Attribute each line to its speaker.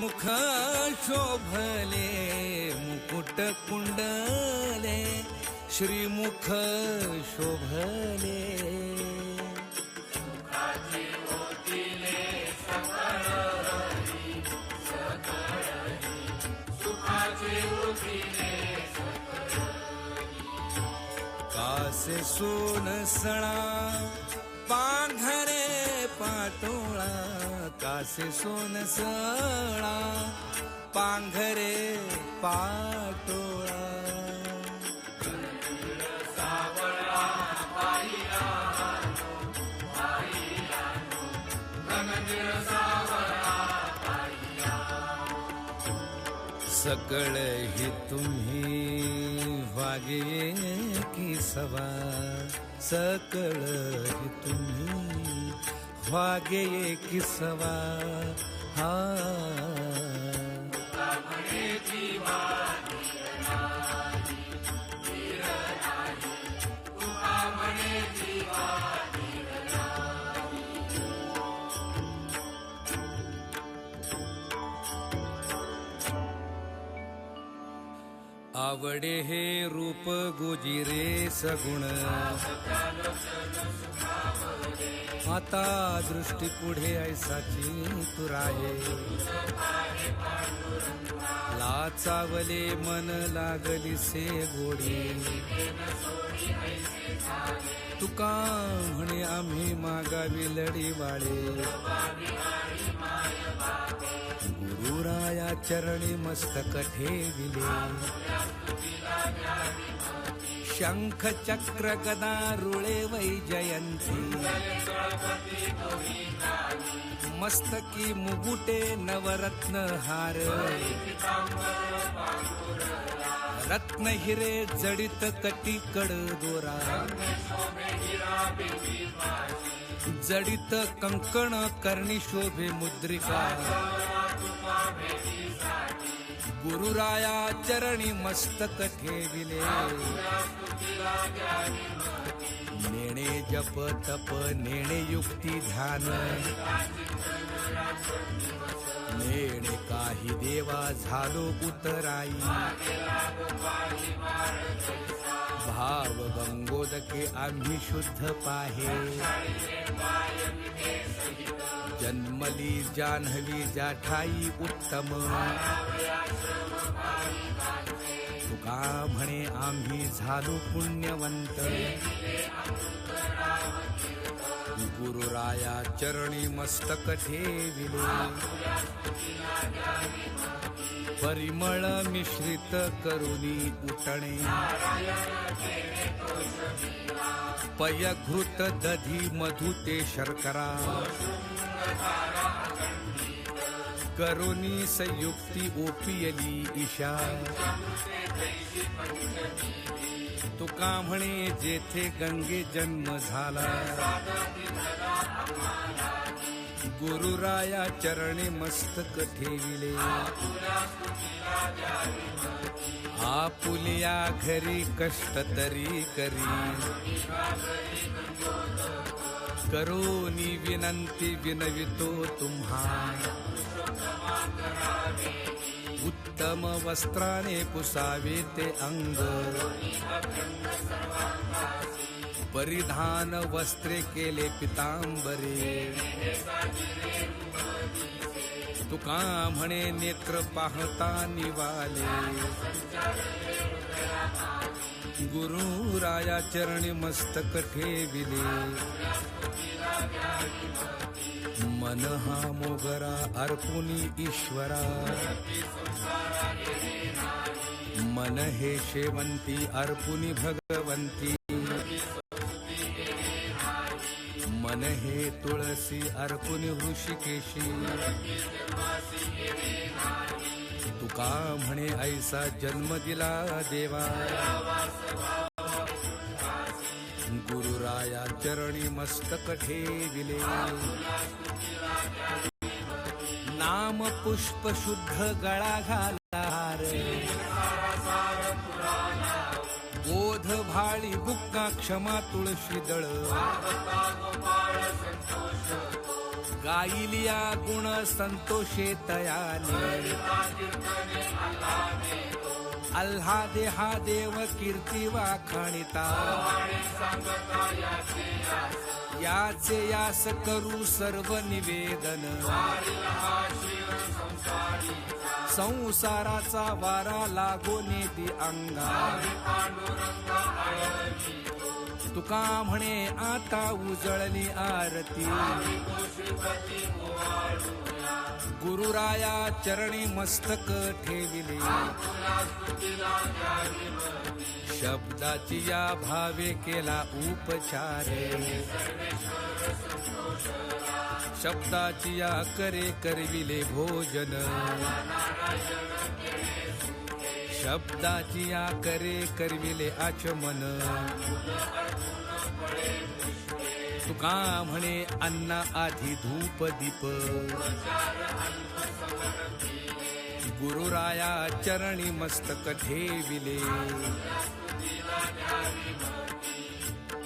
Speaker 1: मुख शोभले मुकुट कुंडले श्रीमुख शोभले कासे सोन सळा पांघरे पाटोळा कासे सोन सळा पांघरे पाटोळा सकळ ही तुम्ही वागे की सवा सकळ ही तुम्ही वागे की सवा हा आवडे हे रूप गोजिरे सगुण आता दृष्टी पुढे ऐसाची तुराये लाचावले मन लागली से गोडी तुका म्हणे आम्ही मागावी लढी वाळे गुरुराया चरणी मस्तक ठेविले शंख चक्र गदा रुळे वैजयंती मस्तकी मुकुटे नवरत्न हार रत्न हिरे जडित कटी कड दोरा जडित कंकण कर्णी शोभे मुद्रिका गुरुराया चरणी मस्तक ठेविले नेणे जप तप नेणे युक्ती ध्यान नेणे काही देवा झालो उतराई भाव गंगोदके आम्ही शुद्ध पाहे जन्मली जान्हवी जाठाई उत्तम तुका म्हणे आम्ही झालो पुण्यवंत गुरुराया चरणी मस्तक ठेविले परिमळ मिश्रित करुनी उठणे पयघृत दधी मधु ते शर्करा करुनी संयुक्ती ओपियली ईशा तुका म्हणे जेथे गंगे जन्म झाला गुरुराया चरणी मस्तक ठेविले आपुलिया घरी कष्ट तरी करी करोनी विनंती विनवितो तुम्हा उत्तम वस्त्राने पुसावे ते अंग परिधान वस्त्रे केले पितांबरे तुका म्हणे नेत्र पाहता निवाले गुरुराया चरणी मस्तक ठेविले मन हा मोगरा अर्पुनी ईश्वरा मन हे शेवंती अर्पुनी भगवंती मन हे तुळसी अर्पुनी ऋषिकेशी तुका म्हणे ऐसा जन्म दिला देवा गुरुराया चरणी मस्तक ठेविले नाम पुष्प शुद्ध गळा घालार बोध भाळी बुक्का क्षमा तुळशी दळ गायिलिया गुण संतोषे तयाने आल्हादे हा देव कीर्ती वाखाणिता याचे यास करू सर्व निवेदन संसाराचा वारा लागो नेती अंगा तुका म्हणे आता उजळली आरती गुरुराया चरणी मस्तक ठेविले शब्दाची या भावे केला उपचार शब्दाची या करे करविले भोजन शब्दाची या करे करविले आचमन तुका म्हणे अन्ना आधी धूप दीप गुरुराया चरणी मस्तक ठेविले